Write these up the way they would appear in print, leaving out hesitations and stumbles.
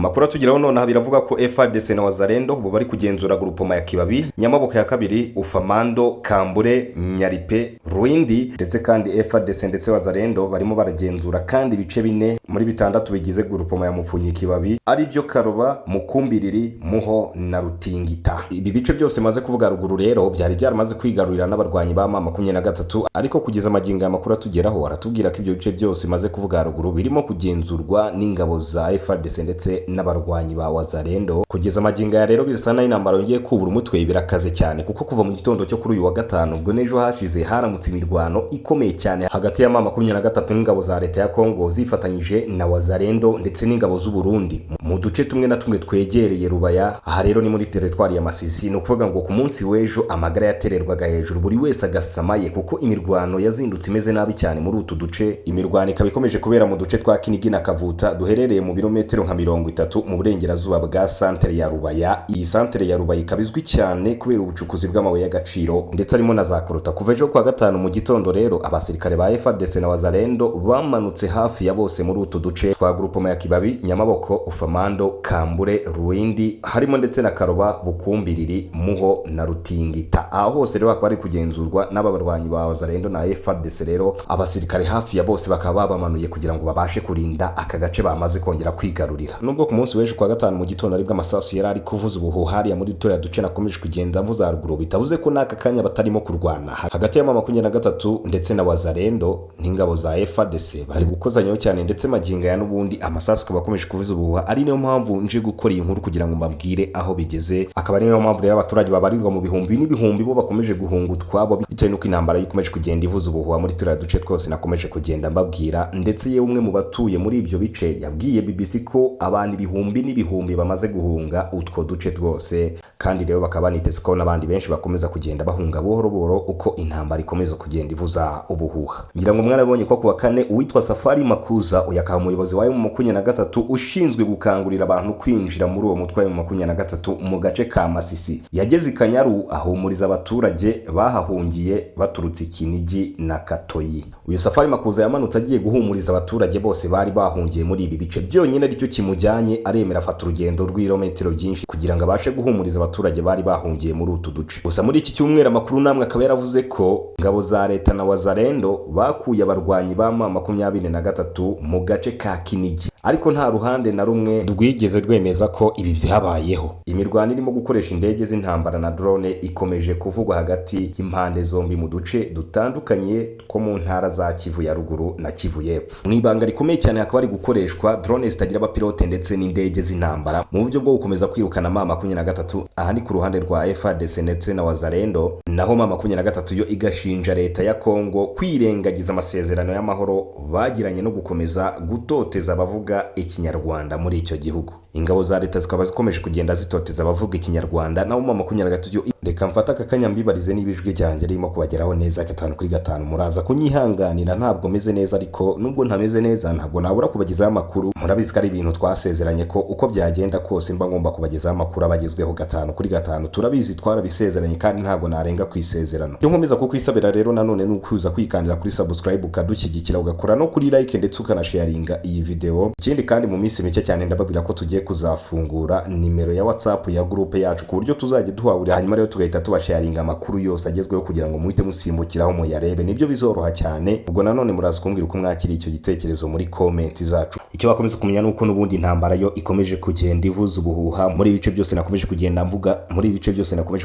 Makuru atugeraho none biravuga ko FARDC na Wazalendo bo bari kugenzura grupoma ya Kibabi, Nyamaboko ya kabiri, Ufamando, Kambure, Nyaripe, Ruindi, ndetse kandi FARDC ndetse Wazalendo barimo baragenzura kandi ibice bine muri bitandatu bigize grupoma ya Mufunyi Kibabi, ari byo Karoba, Mukumbiriri, Muho na Rutingita. Ibi bice byose maze kuvuga ruguru rero byari byaramaze kwigarurira n'abarwanyi ba M23, ariko kugeza magingo amakuru atugeraho aratubwira ko ibyo bice byose maze kuvuga ruguru birimo kugenzurwa n'ingabo za FARDC ndetse n'abarwanyi ba Wazalendo. Kugeza magingo ya rero birasa nayo intambara yongeye kubura umutwe, birakaze cyane kuko kuva mu gitondo cyo kuri uyu wa gatanu ubwo nejo hashize haramutse imirwano ikomeye cyane hagati ya M23 n'ingabo za leta ya Kongo zifatanyije na Wazalendo ndetse n'ingabo z'u Burundi mu duce tumwe na tumwe twegereye Rubaya. Aha rero ni muri teritwari ya Masisi. No kuvuga ngo ku munsi w'ejo amagara yatererwaga hejuru, buri wese agasamaye kuko imirwano yazindutse imeze nabi cyane muri utu duce. Imirwano ikaba ikomeje kubera mu duce twa Kinigi na Kavuta duherereye mu birometero nka 30 mu burengerazuba bwa santere ya Rubaya. Iyi santere ya Rubaya ikabizwi cyane kubera ubucukuzi bw'amabuye y'agaciro ndetse arimo na za korota. Kuva ejo kwa gatanu mu gitondo rero abasirikare ba FARDC na Wazalendo bamanutse hafi ya bose muri utu duce twa grupoma ya Kibabi, Nyamaboko, Ufamando, Kambure, Ruindi, harimo ndetse na Karoba, Bukumbiriri, Muho na Rutingita. Aho hose rero bakaba ari kugenzurwa n'aba barwanyi ba Wazalendo na FARDC. Rero abasirikare hafi ya bose bakaba babamanuye kugira ngo babashe kurinda aka gace bamaze kongera kwigarurira. Nubwo ku munsi w'ejo kwa gatanu mu gitondo aribwo amasasu yari ari kuvuza ubuhuhariya muri toya duce nakomeje kugenda mvuza ruguru, bitavuze ko n'aka kanya batarimo kurwana hagati ya M23 ndetse na Wazalendo n'ingabo za FARDC bari gukozanyaho cyane, ndetse maginga ya n'ubundi amasasu akaba akomeje kuvuza ubuhuha. Ari niyo mpamvu nje gukora iyi nkuru kugira ngo mbabwire aho bigeze. Akaba ari niyo mpamvu rero abaturage babarirwa mu bihumbi n'ibihumbi bo bakomeje guhunga utwabo bitewe n'uko intambara ikomeje kugenda ivuza ubuhuha muri toya duce twose nakomeje kugenda mbabwira. Ndetse yewe umwe mu batuye muri ibyo bice yabwiye BBC ko abantu ibihumbi n'ibihumbi bamaze guhunga utwo duce twose, kandi rero bakaba baniteze ko n'abandi benshi bakomeza kugenda bahunga buhoro buhoro uko intambara ikomeza kugenda ivuza ubuhuha. Ngira ngo mwarabonye ko kuwa kane uwitwa Safari Makuza uyakaba umuyobozi wayo mu M23 ushinzwe gukangurira abantu kwinjira muri uwo mutwe mu M23 mu gace ka Masisi, yageze i Kanyaru ahumuriza abaturage bahahungiye baturutse Kinigi na Katoyi. Uyu Safari Makuza yamanutse agiye guhumuriza abaturage bose bari bahungiye muri ibi bice, byonyine aricyo kimujyanye aremera afata urugendo rw'ibirometero byinshi kugira ngo abashe guhumuriza abaturage bari bahungiye muri utu duce. Gusa muri iki cyumweru amakuru namwe akaba yaravuze ko ngabo za leta na Wazalendo bakuye abarwanyi ba M23 mu gace ka Kinigi, ariko nta ruhande na rumwe rwigeze rwemeza ko ibi byabayeho. Imirwano irimo gukoresha indege z'intambara na drone ikomeje kuvugwa hagati y'impande zombi mu duce dutandukanye two mu ntara za Kivu ya ruguru na Kivu y'epfo. Mu ibanga rikomeye cyane hakaba ari gukoreshwa drone zitagira abapilote ndetse n'indege z'intambara mu buryo bwo gukomeza kwirukana M23. Aha ni ku ruhande rwa FARDC ndetse na Wazalendo, naho M23 yo igashinja leta ya Kongo kwirengagiza amasezerano y'amahoro bagiranye no gukomeza gutoteza abavuga ikinyarwanda muri icyo gihugu. Ingabo za leta zikaba zikomeje kugenda zitoteza abavuga ikinyarwanda, naho M23 reka mfata akanya mbibarize n'ibijwi ryanjye ririmo kubageraho neza 5/5. Muraza kunyihanganira, ntabwo meze neza, ariko nubwo ntameze neza ntabwo nabura kubagezaho amakuru. Murabizi ko ari ibintu twasezeranye ko uko byagenda kose mba ngomba kubagezaho amakuru abagezweho 5/5. Turabizi twarabisezeranye kandi ntabwo narenga kwisezerano. Cyo nkomeza kukwisabira rero nanone n'ukuza kwikandira kuri subscribe ukadushyigikira ugakora no kuri like ndetse ukanasharinga iyi video. Ikindi kandi mu minsi mike cyane ndababwira ko tugiye kuzafungura nimero ya WhatsApp ya groupe yacu ku buryo tuzajya duhahurira, hanyuma rero tugahita tubasharinga amakuru yose agezweho kugira ngo muhite musimbukiraho muyarebe. Nibyo bizoroha cyane. Ubwo nanone muraza kumbwira uko mwakiri icyo gitekerezo muri comment zacu. Icyo bakomeza kumenya nuko n'ubundi intambara yo ikomeje kugenda ivuza ubuhuha muri ibice byose nakomeje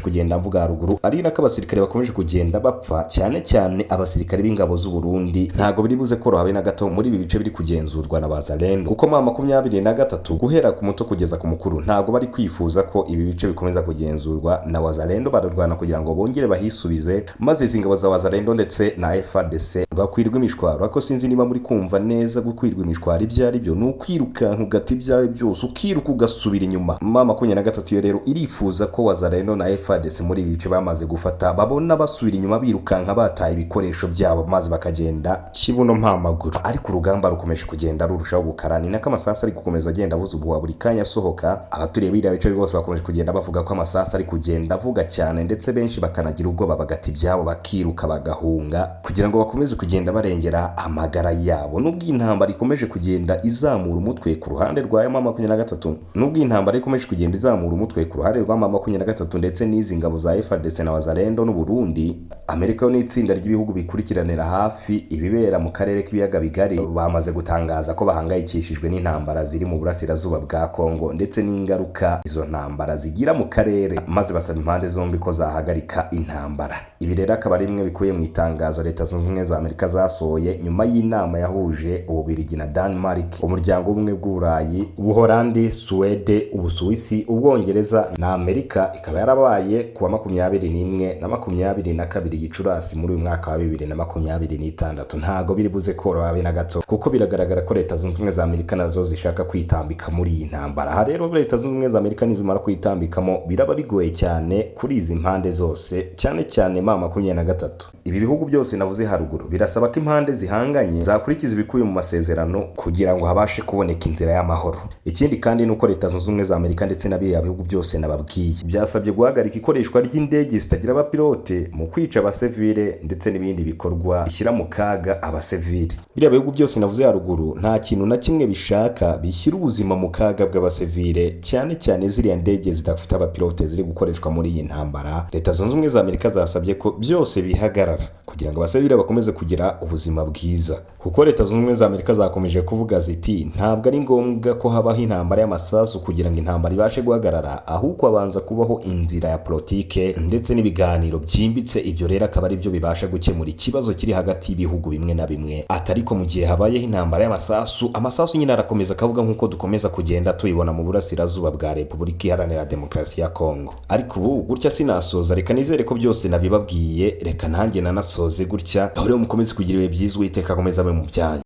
kugenda mvuga ruguru, ari nako abasirikare bakomeje kugenda bapfa, cyane cyane abasirikare b'ingabo z'u Burundi. Ntago biri buze koroha be na gato muri ibi bice biri kugenzurwa na Wazalendo, kuko M23 guhera ku muto kugeza ku mukuru ntago bari kwifuza ko ibi bice bikomeza kugenzurwa na Wazalendo. Bararwana kugira ngo bongere bahisubize, maze izi ngabo za Wazalendo ndetse na FARDC bakwirwa imishwaro. Ariko sinzi niba muri kumva neza gukwirwa imishwaro ibyo ari byo, n'ukwirukanka ugata ibyawe byose ukiruka ugasubira inyuma. M23 yo rero irifuza ko Wazalendo na FARDC muri ibi bice bamaze gufata babona basubira inyuma birukanka bataye ibikoresho byabo maze bakagenda kibuno mpamaguru. Ariko urugamba rukomeje kugenda rurushaho gukarana, nako amasasa ari gukomeza agenda avuza ubuhuha buri kanya asohoka. Abaturiye biriya bice rwose bakomeje kugenda bavuga ko amasasa ari kugenda avuga cyane, ndetse benshi bakanagira ubwoba bagata ibyabo bakiruka bagahunga kugira ngo bakomeze kugenda barengera amagara yabo. Nubwo intambara ikomeje kugenda izamura umutwe ku ruhande rwa M23, nubwo intambara ikomeje kugenda izamura umutwe ku ruhande rwa M23 ndetse n'izi ngabo za FARDC na Wazalendo n'u Burundi, Amerika yo n'itsinda ry'ibihugu bikurikiranira hafi ibibera mu karere k'ibiyaga bigari bamaze gutangaza ko bahangayikishijwe n'intambara ziri mu burasirazuba bwa Kongo ndetse n'ingaruka izo ntambara zigira mu karere, maze basaba impande zombi ko zahagarika intambara. Ibi rero akaba ari bimwe bikuye mu itangazo Leta Zunze Ubumwe za Amerika zasohoye nyuma y'inama yahuje Ububiligi na Denmark, umuryango w'ubumwe bw'Uburayi, Ubuholandi, Suwede, Ubusuwisi, Ubwongereza na Amerika, ikaba yarabaye kuwa 21 na 22 Gicurasi muri uyu mwaka wa 2026. Ntago biri buze koroha na gato, kuko biragaragara ko Leta Zunze Ubumwe za Amerika nazo zishaka kwitambika muri iyi ntambara. Aha rero Leta Zunze Ubumwe za Amerika nizimara kwitambikamo biraba bigoye cyane kuri izi mpande zose, cyane cyane M23. Ibi bihugu byose navuze haruguru birasaba ko impande zihanganye zakurikiza ibikuye mu masezerano kugira ngo habashe kuboneka inzira y'amahoro. Ikindi kandi nuko Leta Zunze Ubumwe za Amerika ndetse n'abiriya bihugu byose nababwiye byasabye guhagarika ikoreshwa ry'indege zitagira abapilote mu kwica abasivile ndetse n'ibindi bikorwa bishyira mu kaga abasivile. Biriya bihugu byose navuze haruguru nta kintu na kimwe bishaka bishyira ubuzima mu kaga bw'abasivile, cyane cyane ziriya ndege zidafite abapilote ziri gukoreshwa muri iyi ntambara. Leta Zunze Ubumwe za Amerika zasabye ko byose bihagarara kugira ngo abasivile bakomeze kugira ubuzima bwiza, kuko Leta Zunze Ubumwe za Amerika zakomeje kuvuga ziti ntabwo ari ngombwa ko habaho intambara y'amasasu kugira ngo intambara ibashe guhagarara, ahubwo abanza kubaho inzira ya politike ndetse n'ibiganiro byimbitse. Ibyo rero akaba ari byo bibasha gukemura ikibazo kiri hagati y'ibihugu bimwe na bimwe, atariko mu gihe habayeho intambara amasasu nyine arakomeza akavuga nk'uko dukomeza kugenda tuyibona mu burasirazuba bwa Repubulika Iharanira Demokarasi ya Kongo. Ariko ubu gutya sinasoza, reka nizere ko byose nabibabwiye, reka nanjye nanasoze gutya. Aho rero mukomeze kugira ibihe byiza, Uwiteka akomeza abe mu byanyu.